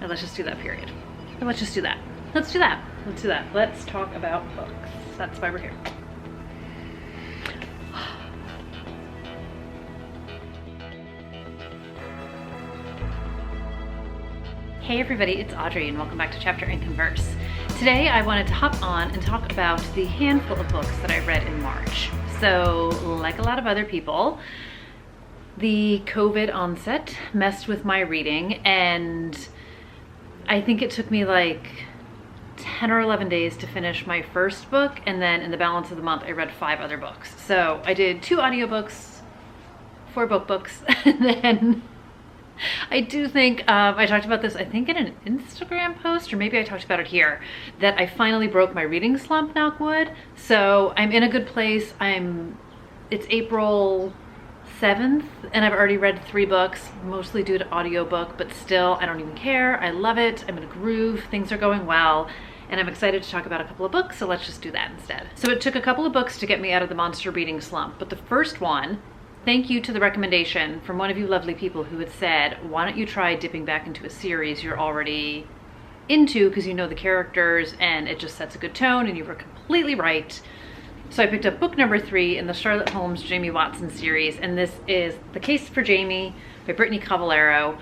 And let's just do that, period. And let's just do that. Let's do that. Let's do that. Let's talk about books. That's why we're here. Hey everybody, it's Audrey and welcome back to Chapter and Converse. Today I wanted to hop on and talk about the handful of books that I read in March. So, like a lot of other people, the COVID onset messed with my reading, and I think it took me like 10 or 11 days to finish my first book, and then in the balance of the month I read 5 other books. So I did 2 audiobooks, 4 book books, and then I do think, I talked about this, I think in an Instagram post, or maybe I talked about it here, that I finally broke my reading slump, knock wood. So I'm in a good place. It's April 7th, and I've already read 3 books, mostly due to audiobook, but still, I don't even care. I love it. I'm in a groove. Things are going well, and I'm excited to talk about a couple of books, so let's just do that instead. So it took a couple of books to get me out of the monster reading slump, but the first one, thank you to the recommendation from one of you lovely people who had said, why don't you try dipping back into a series you're already into because you know the characters and it just sets a good tone, and you were completely right. So I picked up book number 3 in the Sherlock Holmes Jamie Watson series, and this is The Case for Jamie by Brittany Cavallaro.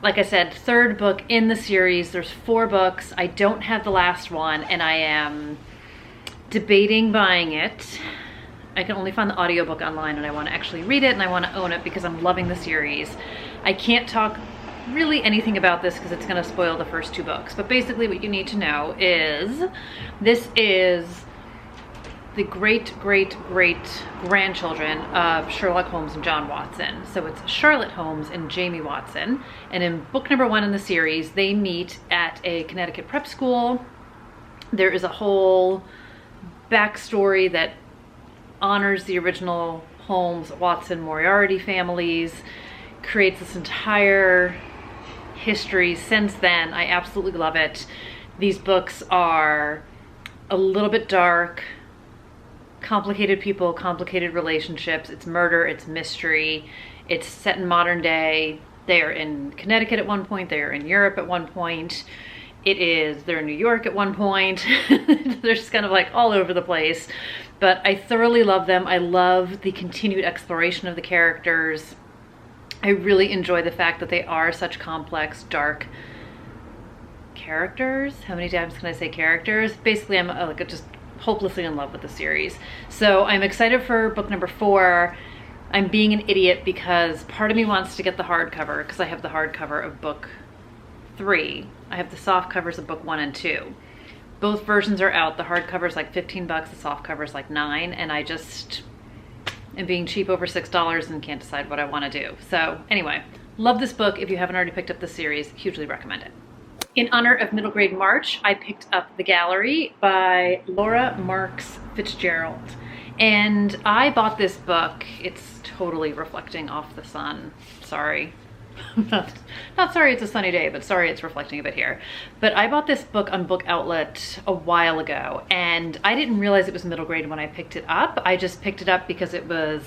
Like I said, 3rd book in the series. There's 4 books. I don't have the last one, and I am debating buying it. I can only find the audiobook online, and I want to actually read it and I want to own it because I'm loving the series. I can't talk really anything about this because it's going to spoil the first 2 books, but basically what you need to know is this is the great-great-great-grandchildren of Sherlock Holmes and John Watson. So it's Charlotte Holmes and Jamie Watson, and in book number 1 in the series they meet at a Connecticut prep school. There is a whole backstory that honors the original Holmes, Watson, Moriarty families, creates this entire history since then. I absolutely love it. These books are a little bit dark, complicated people, complicated relationships. It's murder, it's mystery, it's set in modern day. They are in Connecticut at one point, they are in Europe at one point. They're in New York at one point. They're just kind of like all over the place. But I thoroughly love them. I love the continued exploration of the characters. I really enjoy the fact that they are such complex, dark characters. How many times can I say characters? Basically, I'm like just hopelessly in love with the series. So I'm excited for book number 4. I'm being an idiot because part of me wants to get the hardcover because I have the hardcover of book 3. I have the soft covers of book 1 and 2. Both versions are out. The hardcover is like $15, the soft cover is like $9, and I just am being cheap over $6 and can't decide what I want to do. So anyway, love this book. If you haven't already picked up the series, hugely recommend it. In honor of Middle Grade March, I picked up The Gallery by Laura Marks Fitzgerald. And I bought this book. It's totally reflecting off the sun. Sorry. Not sorry it's a sunny day, but sorry it's reflecting a bit here. But I bought this book on Book Outlet a while ago, and I didn't realize it was middle grade when I picked it up. I just picked it up because it was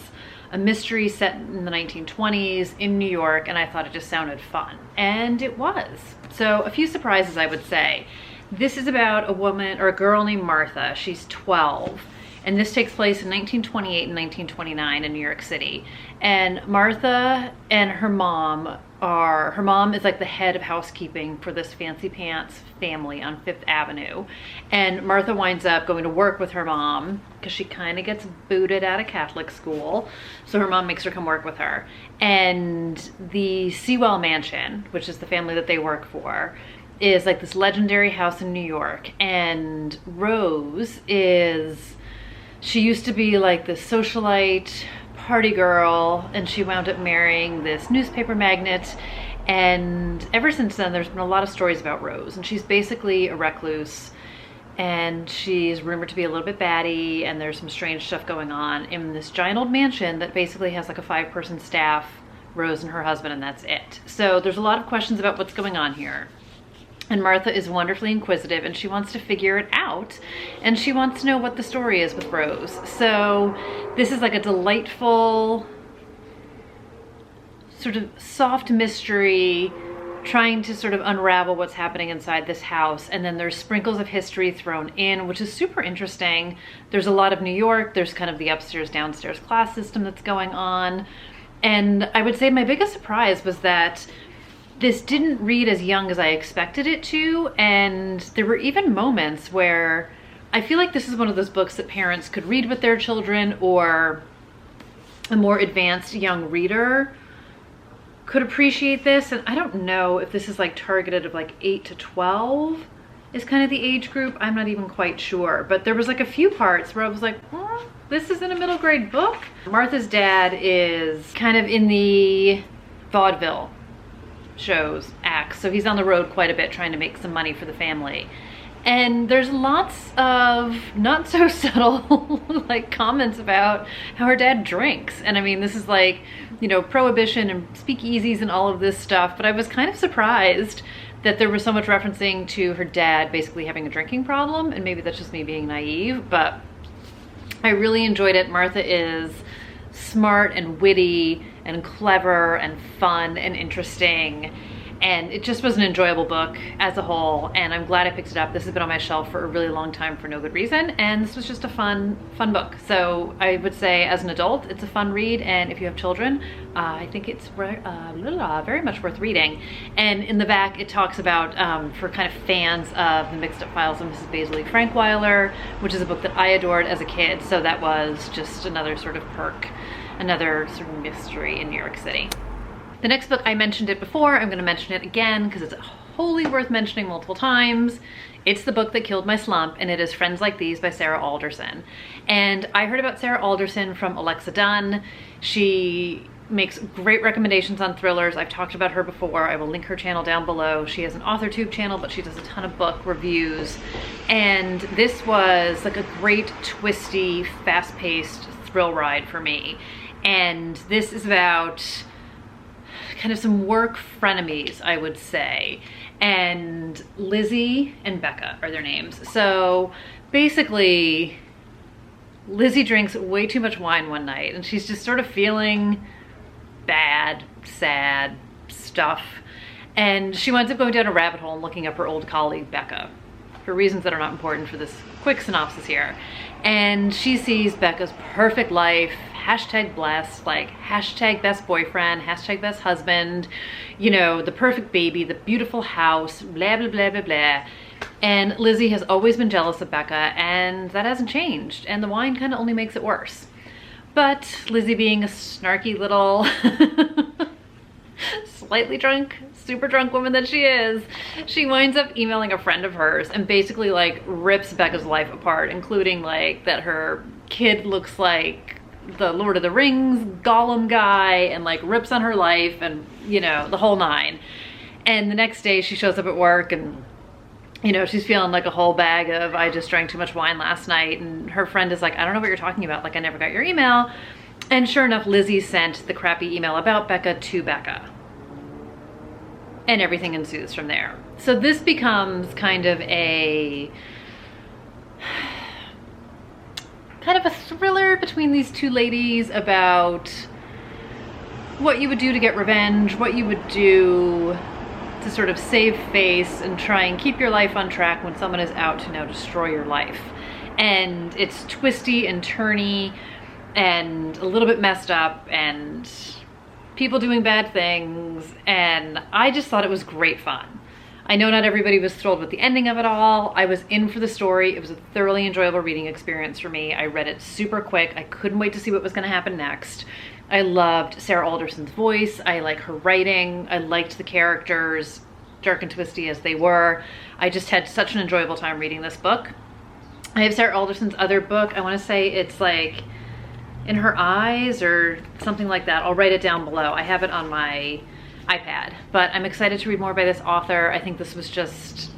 a mystery set in the 1920s in New York, and I thought it just sounded fun. And it was. So a few surprises, I would say. This is about a woman, or a girl named Martha. She's 12. And this takes place in 1928 and 1929 in New York City. And Martha and her mom is like the head of housekeeping for this fancy pants family on 5th Avenue. And Martha winds up going to work with her mom because she kind of gets booted out of Catholic school. So her mom makes her come work with her. And the Sewell Mansion, which is the family that they work for, is like this legendary house in New York. And Rose she used to be like this socialite party girl, and she wound up marrying this newspaper magnate. And ever since then, there's been a lot of stories about Rose, and she's basically a recluse, and she's rumored to be a little bit batty, and there's some strange stuff going on in this giant old mansion that basically has like a 5-person staff, Rose and her husband, and that's it. So there's a lot of questions about what's going on here. And Martha is wonderfully inquisitive, and she wants to figure it out, and she wants to know what the story is with Rose. So this is like a delightful sort of soft mystery trying to sort of unravel what's happening inside this house. And then there's sprinkles of history thrown in, which is super interesting. There's a lot of New York. There's kind of the upstairs, downstairs class system that's going on. And I would say my biggest surprise was that this didn't read as young as I expected it to. And there were even moments where I feel like this is one of those books that parents could read with their children, or a more advanced young reader could appreciate this. And I don't know if this is like targeted of like 8 to 12 is kind of the age group. I'm not even quite sure, but there was like a few parts where I was like, this isn't a middle grade book. Martha's dad is kind of in the vaudeville shows, acts, so he's on the road quite a bit trying to make some money for the family. And there's lots of not so subtle like comments about how her dad drinks. And I mean, this is like, you know, prohibition and speakeasies and all of this stuff, but I was kind of surprised that there was so much referencing to her dad basically having a drinking problem, and maybe that's just me being naive, but I really enjoyed it. Martha is smart and witty and clever and fun and interesting, and it just was an enjoyable book as a whole, and I'm glad I picked it up. This has been on my shelf for a really long time for no good reason, and this was just a fun book. So I would say as an adult, it's a fun read, and if you have children, I think it's very much worth reading. And in the back, it talks about, for kind of fans of The Mixed Up Files of Mrs. Baisley Frankweiler, which is a book that I adored as a kid, so that was just another sort of perk, another sort of mystery in New York City. The next book, I mentioned it before, I'm gonna mention it again because it's wholly worth mentioning multiple times. It's the book that killed my slump, and it is Friends Like These by Sarah Alderson. And I heard about Sarah Alderson from Alexa Dunn. She makes great recommendations on thrillers. I've talked about her before. I will link her channel down below. She has an AuthorTube channel, but she does a ton of book reviews. And this was like a great, twisty, fast-paced thrill ride for me. And this is about kind of some work frenemies, I would say. And Lizzie and Becca are their names. So basically, Lizzie drinks way too much wine one night, and she's just sort of feeling bad, sad stuff. And she winds up going down a rabbit hole and looking up her old colleague, Becca, for reasons that are not important for this quick synopsis here. And she sees Becca's perfect life, hashtag blessed, like hashtag best boyfriend, hashtag best husband, you know, the perfect baby, the beautiful house, blah, blah, blah, blah, blah. And Lizzie has always been jealous of Becca, and that hasn't changed. And the wine kind of only makes it worse. But Lizzie, being a snarky little, slightly drunk, super drunk woman that she is, she winds up emailing a friend of hers and basically like rips Becca's life apart, including like that her kid looks like the Lord of the Rings Gollum guy, and like rips on her life, and you know, the whole nine. And the next day she shows up at work, and you know, she's feeling like a whole bag of, I just drank too much wine last night. And her friend is like, I don't know what you're talking about, like I never got your email. And sure enough, Lizzie sent the crappy email about Becca to Becca, and everything ensues from there. So this becomes kind of a thriller between these two ladies about what you would do to get revenge, what you would do to sort of save face and try and keep your life on track when someone is out to now destroy your life. And it's twisty and turny and a little bit messed up, and people doing bad things, and I just thought it was great fun. I know not everybody was thrilled with the ending of it all. I was in for the story. It was a thoroughly enjoyable reading experience for me. I read it super quick. I couldn't wait to see what was going to happen next. I loved Sarah Alderson's voice. I like her writing. I liked the characters, dark and twisty as they were. I just had such an enjoyable time reading this book. I have Sarah Alderson's other book. I want to say it's like In Her Eyes or something like that. I'll write it down below. I have it on my iPad, but I'm excited to read more by this author. I think this was just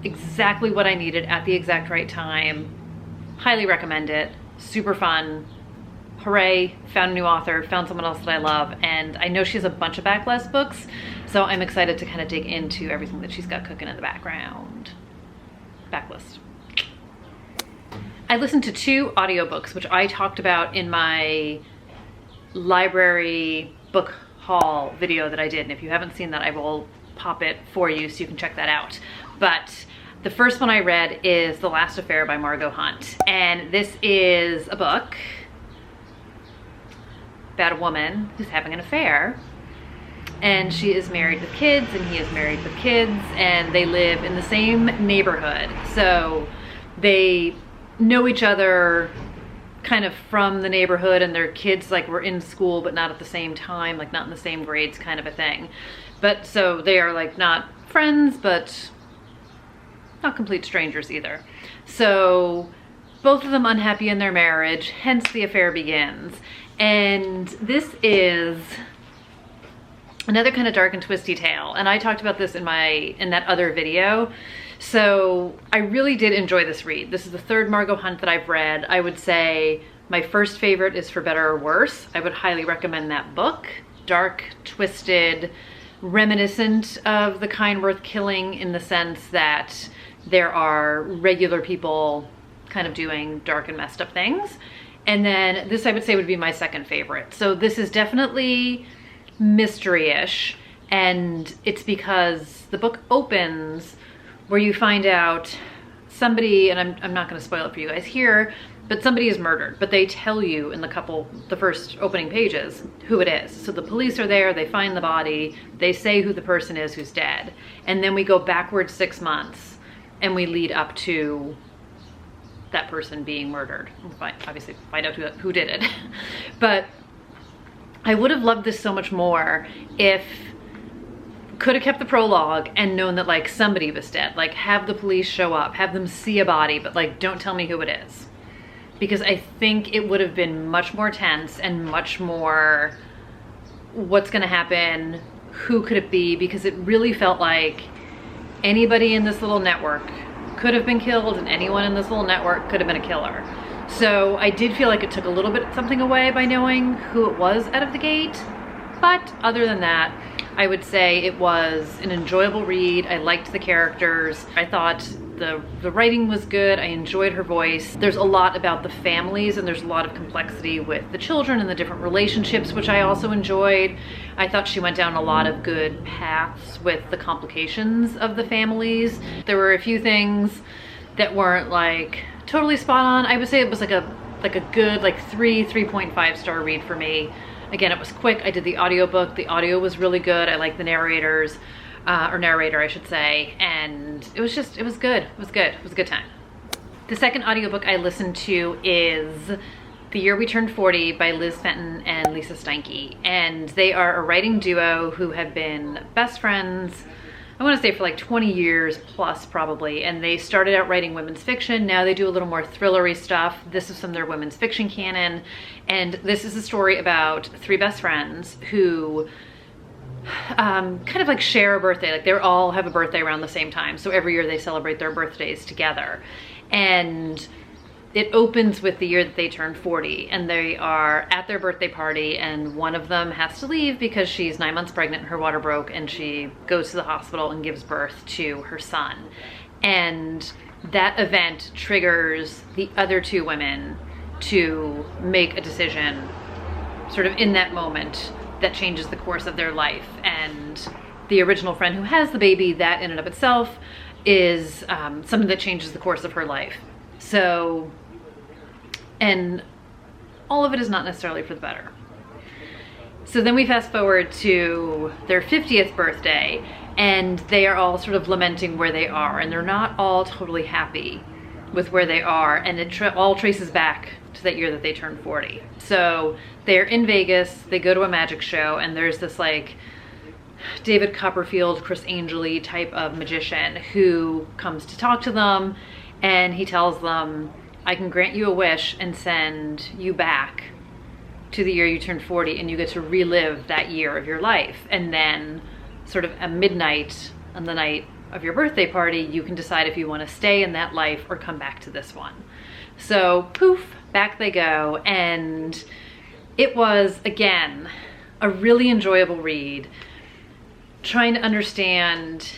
exactly what I needed at the exact right time. Highly recommend it. Super fun. Hooray, found a new author, found someone else that I love, and I know she has a bunch of backlist books, so I'm excited to kind of dig into everything that she's got cooking in the background. Backlist. I listened to 2 audiobooks, which I talked about in my library book haul video that I did, and if you haven't seen that, I will pop it for you so you can check that out. But the first one I read is The Last Affair by Margot Hunt. And this is a book about a woman who's having an affair. And she is married with kids, and he is married with kids, and they live in the same neighborhood. So they know each other kind of from the neighborhood, and their kids like were in school but not at the same time, like not in the same grades kind of a thing. But so they are like not friends, but not complete strangers either. So both of them unhappy in their marriage, hence the affair begins. And this is another kind of dark and twisty tale. And I talked about this in that other video. So I really did enjoy this read. This is the third Margot Hunt that I've read. I would say my first favorite is For Better or Worse. I would highly recommend that book. Dark, twisted, reminiscent of The Kind Worth Killing in the sense that there are regular people kind of doing dark and messed up things. And then this I would say would be my second favorite. So this is definitely mystery-ish, and it's because the book opens where you find out somebody, and I'm not going to spoil it for you guys here, but somebody is murdered, but they tell you in the first opening pages who it is. So the police are there, they find the body, they say who the person is who's dead, and then we go backwards 6 months and we lead up to that person being murdered. Obviously find out who did it. But I would have loved this so much more if could have kept the prologue and known that like somebody was dead. Like have the police show up, have them see a body, but like don't tell me who it is. Because I think it would have been much more tense and much more what's gonna happen, who could it be, because it really felt like anybody in this little network could have been killed and anyone in this little network could have been a killer. So I did feel like it took a little bit something away by knowing who it was out of the gate. But other than that, I would say it was an enjoyable read. I liked the characters. I thought the writing was good. I enjoyed her voice. There's a lot about the families, and there's a lot of complexity with the children and the different relationships, which I also enjoyed. I thought she went down a lot of good paths with the complications of the families. There were a few things that weren't like totally spot on. I would say it was like a good like 3.5 star read for me. Again, it was quick. I did the audiobook. The audio was really good. I like the narrator, I should say. And it was good. It was good. It was a good time. The second audiobook I listened to is The Year We Turned 40 by Liz Fenton and Lisa Steinke. And they are a writing duo who have been best friends, I want to say for like 20 years plus probably, and they started out writing women's fiction. Now they do a little more thrillery stuff. This is from their women's fiction canon, and this is a story about three best friends who kind of like share a birthday. Like they all have a birthday around the same time, so every year they celebrate their birthdays together. And it opens with the year that they turn 40, and they are at their birthday party, and one of them has to leave because she's 9 months pregnant, her water broke, and she goes to the hospital and gives birth to her son. And that event triggers the other two women to make a decision sort of in that moment that changes the course of their life. And the original friend who has the baby, that in and of itself is something that changes the course of her life. So, and all of it is not necessarily for the better. So then we fast forward to their 50th birthday, and they are all sort of lamenting where they are, and they're not all totally happy with where they are, and it all traces back to that year that they turned 40. So they're in Vegas, they go to a magic show, and there's this like David Copperfield, Chris Angel-y type of magician who comes to talk to them, and he tells them, I can grant you a wish and send you back to the year you turned 40, and you get to relive that year of your life. And then sort of at midnight on the night of your birthday party, you can decide if you want to stay in that life or come back to this one. So poof, back they go. And it was, again, a really enjoyable read, trying to understand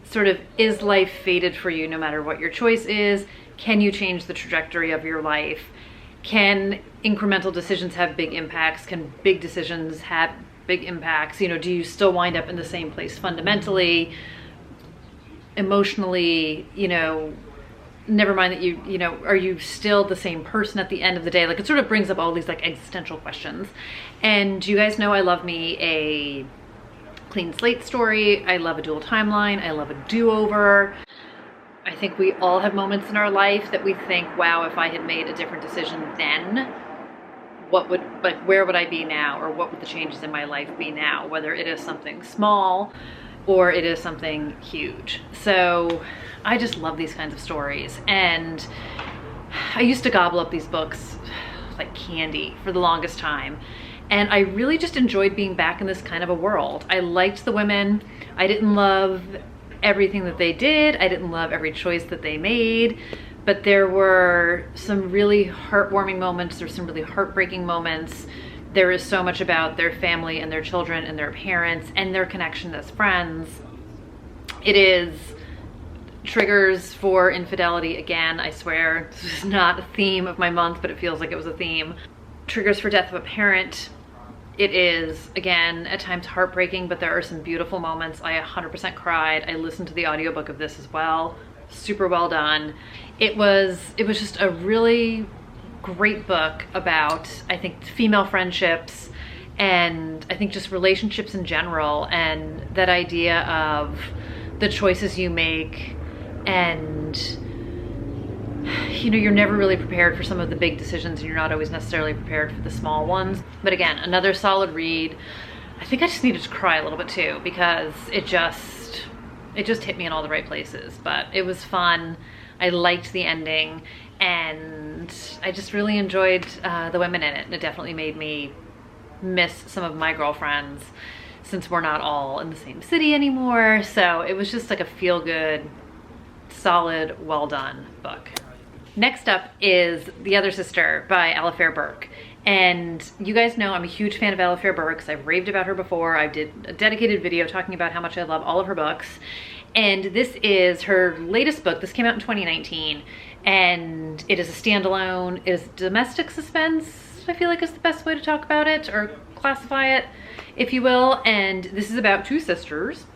sort of, is life fated for you no matter what your choice is? Can you change the trajectory of your life? Can incremental decisions have big impacts? Can big decisions big impacts? You know, do you still wind up in the same place fundamentally, emotionally, you know, never mind that you know, are you still the same person at the end of the day? Like, it sort of brings up all these like existential questions. And you guys know I love me a clean slate story. I love a dual timeline. I love a do-over. I think we all have moments in our life that we think, wow, if I had made a different decision then, where would I be now? Or what would the changes in my life be now? Whether it is something small or it is something huge. So I just love these kinds of stories. And I used to gobble up these books like candy for the longest time. And I really just enjoyed being back in this kind of a world. I liked the women. I didn't love everything that they did. I didn't love every choice that they made, but there were some really heartwarming moments. There's some really heartbreaking moments. There is so much about their family and their children and their parents and their connection as friends. It is triggers for infidelity. Again, I swear this is not a theme of my month, but it feels like it was a theme. Triggers for death of a parent. It is, again, at times heartbreaking, but there are some beautiful moments. I 100% cried. I listened to the audiobook of this as well. Super well done. It was just a really great book about, I think, female friendships, and I think just relationships in general, and that idea of the choices you make, and you know, you're never really prepared for some of the big decisions, and you're not always necessarily prepared for the small ones. But again, another solid read. I think I just needed to cry a little bit too, because it just hit me in all the right places. But it was fun. I liked the ending, and I just really enjoyed the women in it. And it definitely made me miss some of my girlfriends, since we're not all in the same city anymore. So it was just like a feel-good, solid, well done book. Next up is The Other Sister by Alifair Burke. And you guys know I'm a huge fan of Alifair Burke. I've raved about her before. I did a dedicated video talking about how much I love all of her books. And this is her latest book. This came out in 2019. And it is a standalone. It is domestic suspense, I feel like is the best way to talk about it, or classify it, if you will. And this is about two sisters.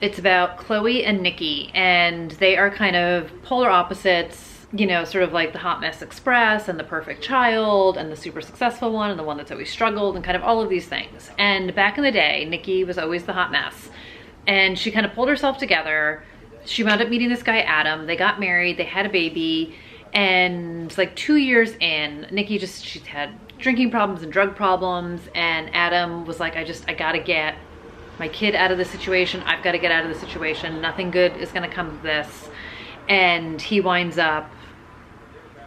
It's about Chloe and Nikki. And they are kind of polar opposites. You know, sort of like the hot mess express and the perfect child and the super successful one and the one that's always struggled, and kind of all of these things. And back in the day, Nikki was always the hot mess, and she kind of pulled herself together. She wound up meeting this guy, Adam. They got married, they had a baby, and like 2 years in, Nikki she had drinking problems and drug problems, and Adam was like, I gotta get my kid out of this situation. I've got to get out of the situation. Nothing good is gonna come of this. And he winds up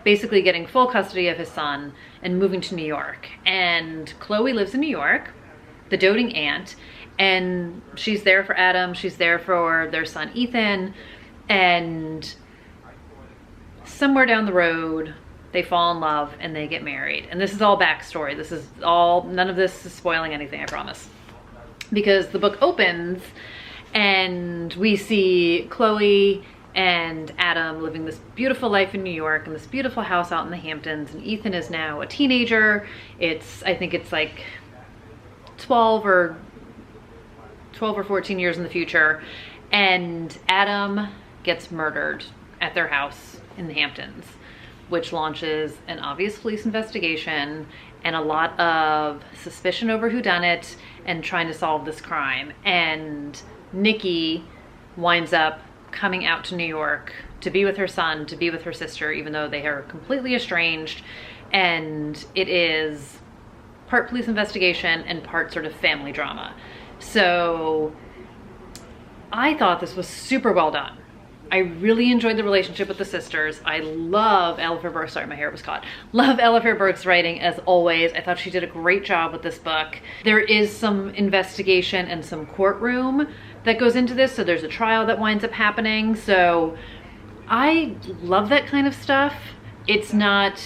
basically getting full custody of his son and moving to New York. And Chloe lives in New York, the doting aunt, and she's there for Adam, she's there for their son Ethan, and somewhere down the road they fall in love and they get married. And this is all backstory. This is all, none of this is spoiling anything, I promise. Because the book opens and we see Chloe and Adam living this beautiful life in New York in this beautiful house out in the Hamptons, and Ethan is now a teenager. I think it's like 12 or 14 years in the future, and Adam gets murdered at their house in the Hamptons, which launches an obvious police investigation and a lot of suspicion over whodunit and trying to solve this crime. And Nikki winds up coming out to New York to be with her son, to be with her sister, even though they are completely estranged. And it is part police investigation and part sort of family drama. So I thought this was super well done. I really enjoyed the relationship with the sisters. I love Alifair Burke. Sorry, my hair was caught. Love Alifair Burke's writing as always. I thought she did a great job with this book. There is some investigation and some courtroom that goes into this. So there's a trial that winds up happening. So I love that kind of stuff. It's not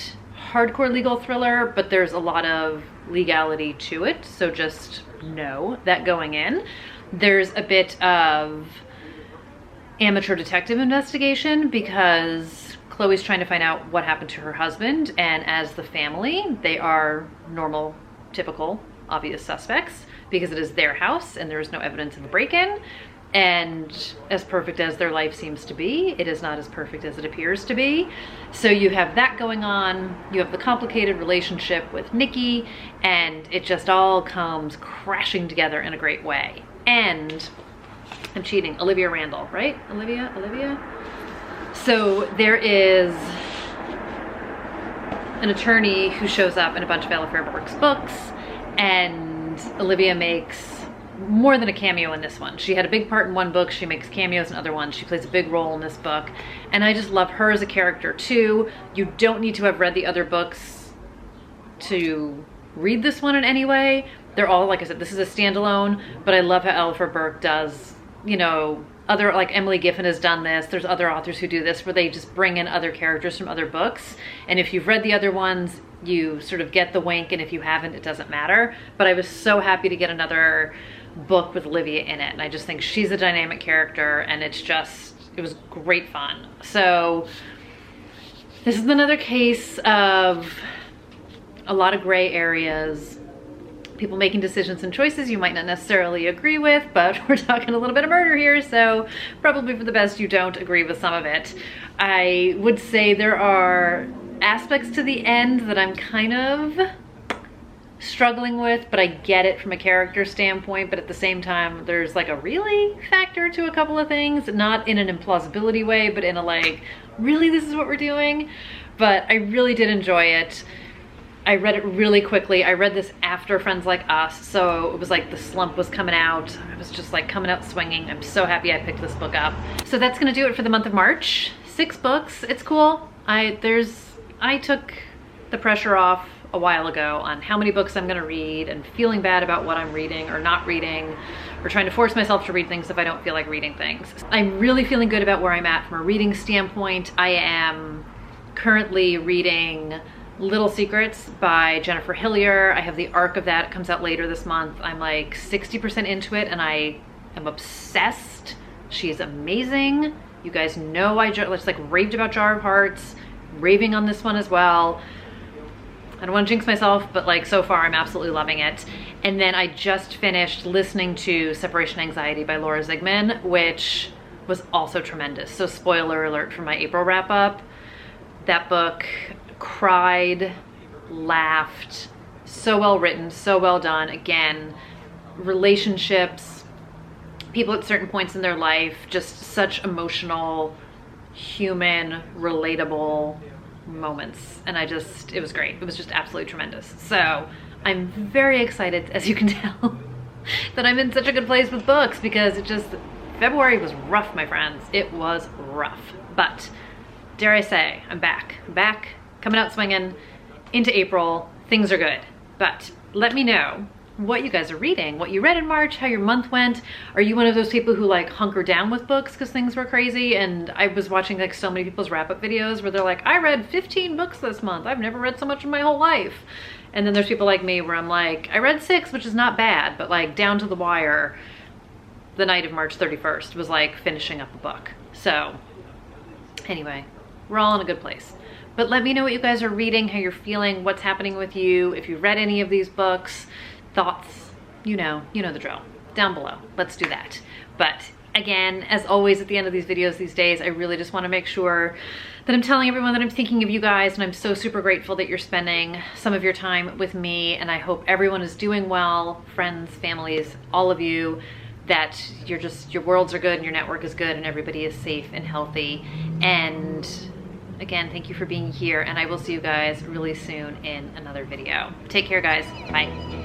hardcore legal thriller, but there's a lot of legality to it. So just know that going in. There's a bit of amateur detective investigation because Chloe's trying to find out what happened to her husband, and as the family, they are normal, typical, obvious suspects because it is their house and there is no evidence of a break-in. And as perfect as their life seems to be, it is not as perfect as it appears to be. So you have that going on. You have the complicated relationship with Nikki, and it just all comes crashing together in a great way. And I'm cheating, Olivia Randall, right? Olivia? So there is an attorney who shows up in a bunch of Ella Fairbrooks books, and Olivia makes more than a cameo in this one. She had a big part in one book, she makes cameos in other ones, she plays a big role in this book, and I just love her as a character too. You don't need to have read the other books to read this one in any way. They're all, like I said, this is a standalone, but I love how Ella Burke does, you know, other, like Emily Giffin has done this, there's other authors who do this where they just bring in other characters from other books, and if you've read the other ones, you sort of get the wink, and if you haven't, it doesn't matter. But I was so happy to get another book with Olivia in it, and I just think she's a dynamic character, and it was great fun. So this is another case of a lot of gray areas, people making decisions and choices you might not necessarily agree with, but we're talking a little bit of murder here, so probably for the best you don't agree with some of it. I would say there are aspects to the end that I'm kind of struggling with, but I get it from a character standpoint, but at the same time there's like a really factor to a couple of things, not in an implausibility way, but in a like, really this is what we're doing? But I really did enjoy it. I read it really quickly. I read this after Friends Like Us, so it was like the slump was coming out. I was just like coming out swinging. I'm so happy I picked this book up. So that's gonna do it for the month of March. 6 books, it's cool. I took the pressure off a while ago on how many books I'm gonna read and feeling bad about what I'm reading or not reading, or trying to force myself to read things if I don't feel like reading things. I'm really feeling good about where I'm at from a reading standpoint. I am currently reading Little Secrets by Jennifer Hillier. I have the arc of that. It comes out later this month. I'm like 60% into it and I am obsessed. She is amazing. You guys know I just like raved about Jar of Hearts, raving on this one as well. I don't want to jinx myself, but like so far I'm absolutely loving it. And then I just finished listening to Separation Anxiety by Laura Zigman, which was also tremendous. So spoiler alert for my April wrap up. That book, cried, laughed, so well written, so well done. Again, relationships, people at certain points in their life, just such emotional, human, relatable moments. And it was great. It was just absolutely tremendous. So I'm very excited, as you can tell, that I'm in such a good place with books, because February was rough, my friends. It was rough, but dare I say, I'm back, coming out swinging into April. Things are good, but let me know what you guys are reading, what you read in March, how your month went. Are you one of those people who like hunker down with books because things were crazy? And I was watching like so many people's wrap-up videos where they're like, I read 15 books this month. I've never read so much in my whole life. And then there's people like me where I'm like, I read 6, which is not bad, but like down to the wire, the night of March 31st was like finishing up a book. So anyway, we're all in a good place. But let me know what you guys are reading, how you're feeling, what's happening with you, if you read any of these books, thoughts, you know the drill, down below. Let's do that. But again, as always at the end of these videos these days, I really just want to make sure that I'm telling everyone that I'm thinking of you guys, and I'm so super grateful that you're spending some of your time with me, and I hope everyone is doing well, friends, families, all of you, that your worlds are good and your network is good and everybody is safe and healthy. And again, thank you for being here, and I will see you guys really soon in another video. Take care, guys. Bye.